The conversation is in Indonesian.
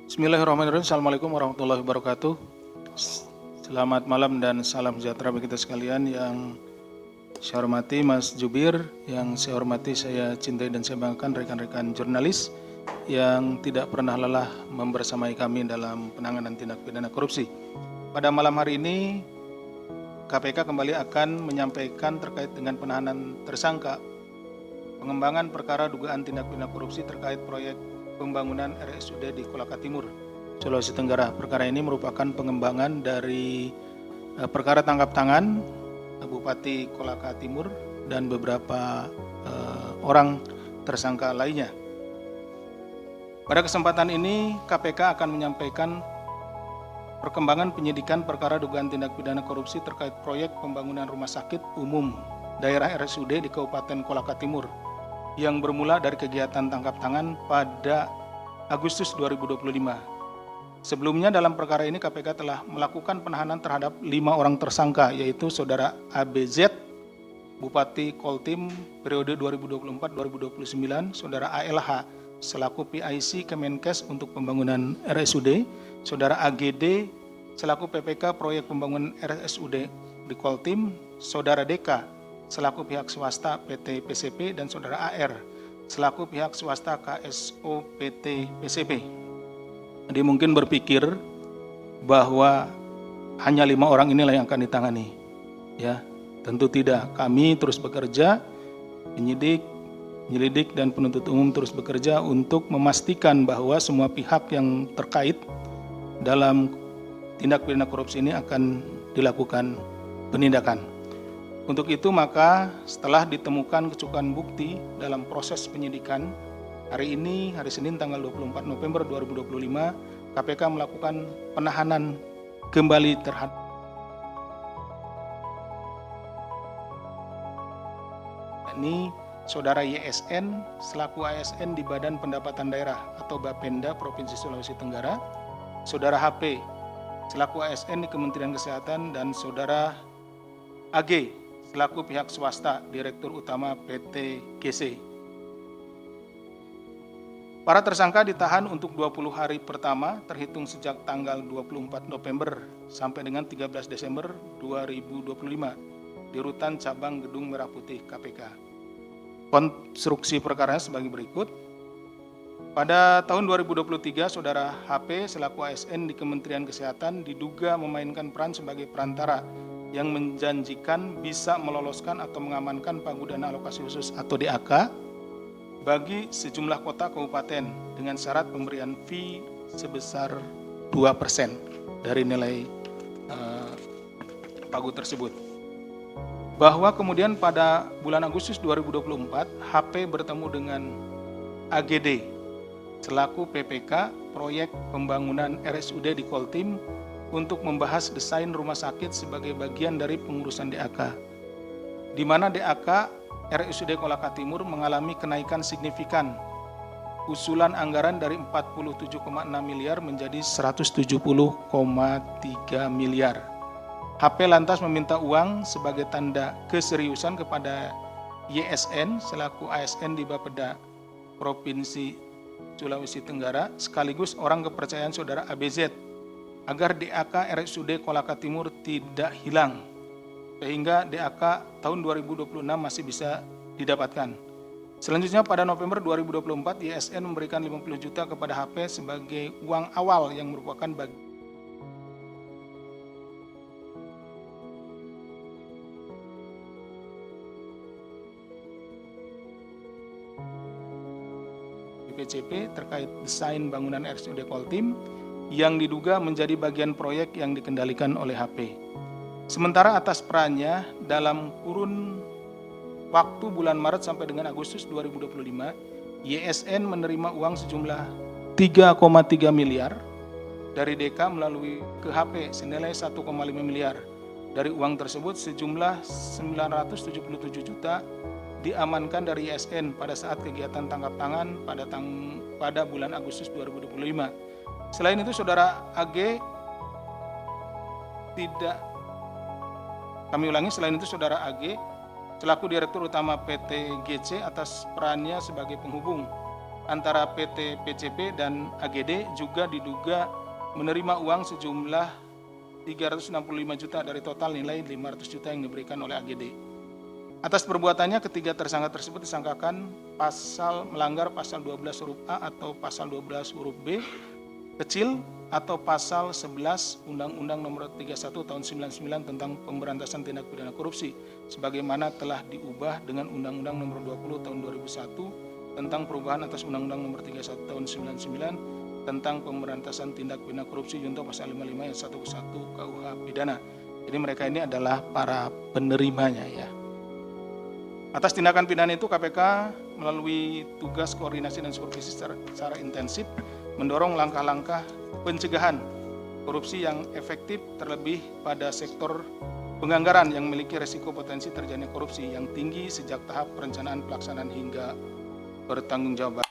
Bismillahirrahmanirrahim. Assalamualaikum warahmatullahi wabarakatuh. Selamat malam dan salam sejahtera bagi kita sekalian. Yang saya hormati Mas Jubir, yang saya hormati, saya cintai dan saya banggakan rekan-rekan jurnalis yang tidak pernah lelah membersamai kami dalam penanganan tindak pidana korupsi. Pada malam hari ini KPK kembali akan menyampaikan terkait dengan penahanan tersangka pengembangan perkara dugaan tindak pidana korupsi terkait proyek pembangunan RSUD di Kolaka Timur, Sulawesi Tenggara. Perkara ini merupakan pengembangan dari perkara tangkap tangan Bupati Kolaka Timur dan beberapa orang tersangka lainnya. Pada kesempatan ini KPK akan menyampaikan perkembangan penyidikan perkara dugaan tindak pidana korupsi terkait proyek pembangunan rumah sakit umum daerah RSUD di Kabupaten Kolaka Timur yang bermula dari kegiatan tangkap tangan pada Agustus 2025. Sebelumnya dalam perkara ini KPK telah melakukan penahanan terhadap 5 orang tersangka, yaitu Saudara ABZ, Bupati Koltim periode 2024-2029, Saudara ALH selaku PIC Kemenkes untuk pembangunan RSUD, Saudara AGD selaku PPK proyek pembangunan RSUD di Koltim, Saudara DK selaku pihak swasta PT PCP, dan Saudara AR selaku pihak swasta KSO PT PCP. Jadi mungkin berpikir bahwa hanya 5 orang inilah yang akan ditangani. Ya, tentu tidak. Kami terus bekerja, penyidik, penyelidik dan penuntut umum terus bekerja untuk memastikan bahwa semua pihak yang terkait dalam tindak pidana korupsi ini akan dilakukan penindakan. Untuk itu maka setelah ditemukan kecukupan bukti dalam proses penyidikan, hari ini, hari Senin tanggal 24 November 2025, KPK melakukan penahanan kembali terhadap ini Saudara YSN selaku ASN di Badan Pendapatan Daerah atau Bapenda Provinsi Sulawesi Tenggara, Saudara HP selaku ASN di Kementerian Kesehatan, dan Saudara AG selaku pihak swasta Direktur Utama PT GC. Para tersangka ditahan untuk 20 hari pertama terhitung sejak tanggal 24 November sampai dengan 13 Desember 2025 di Rutan Cabang Gedung Merah Putih KPK. Konstruksi perkaranya sebagai berikut. Pada tahun 2023, Saudara HP selaku ASN di Kementerian Kesehatan diduga memainkan peran sebagai perantara yang menjanjikan bisa meloloskan atau mengamankan Pagu-Dana Alokasi Khusus atau DAK bagi sejumlah kota kabupaten dengan syarat pemberian fee sebesar 2% dari nilai Pagu tersebut. Bahwa kemudian pada bulan Agustus 2024, HP bertemu dengan AGD selaku PPK proyek pembangunan RSUD di Koltim untuk membahas desain rumah sakit sebagai bagian dari pengurusan DAK, di mana DAK RSUD Kolaka Timur mengalami kenaikan signifikan. Usulan anggaran dari 47,6 miliar menjadi 170,3 miliar. HP lantas meminta uang sebagai tanda keseriusan kepada YSN selaku ASN di Bapeda Provinsi Sulawesi Tenggara sekaligus orang kepercayaan Saudara ABZ agar DAK RSUD Kolaka Timur tidak hilang, sehingga DAK tahun 2026 masih bisa didapatkan. Selanjutnya pada November 2024, YSN memberikan 50 juta kepada HP sebagai uang awal yang merupakan PCP terkait desain bangunan RSUD Koltim yang diduga menjadi bagian proyek yang dikendalikan oleh HP. Sementara atas perannya dalam kurun waktu bulan Maret sampai dengan Agustus 2025, YSN menerima uang sejumlah 3,3 miliar dari DK melalui ke HP senilai 1,5 miliar. Dari uang tersebut sejumlah 977 juta diamankan dari YSN pada saat kegiatan tangkap tangan pada bulan Agustus 2025. Selain itu, Saudara AG selain itu Saudara AG selaku Direktur Utama PT GC atas perannya sebagai penghubung antara PT PCP dan AGD juga diduga menerima uang sejumlah 365 juta dari total nilai 500 juta yang diberikan oleh AGD. Atas perbuatannya, ketiga tersangka tersebut disangkakan melanggar pasal 12 huruf A atau pasal 12 huruf B kecil atau pasal 11 Undang-Undang Nomor 31 Tahun 99 tentang Pemberantasan Tindak Pidana Korupsi sebagaimana telah diubah dengan Undang-Undang Nomor 20 Tahun 2001 tentang perubahan atas Undang-Undang Nomor 31 Tahun 99 tentang Pemberantasan Tindak Pidana Korupsi junto pasal 55 ayat 1 ke 1 KUH Pidana. Jadi mereka ini adalah para penerimanya ya. Atas tindakan pidana itu KPK melalui tugas koordinasi dan supervisi secara intensif mendorong langkah-langkah pencegahan korupsi yang efektif terlebih pada sektor penganggaran yang memiliki risiko potensi terjadinya korupsi yang tinggi sejak tahap perencanaan pelaksanaan hingga pertanggungjawaban.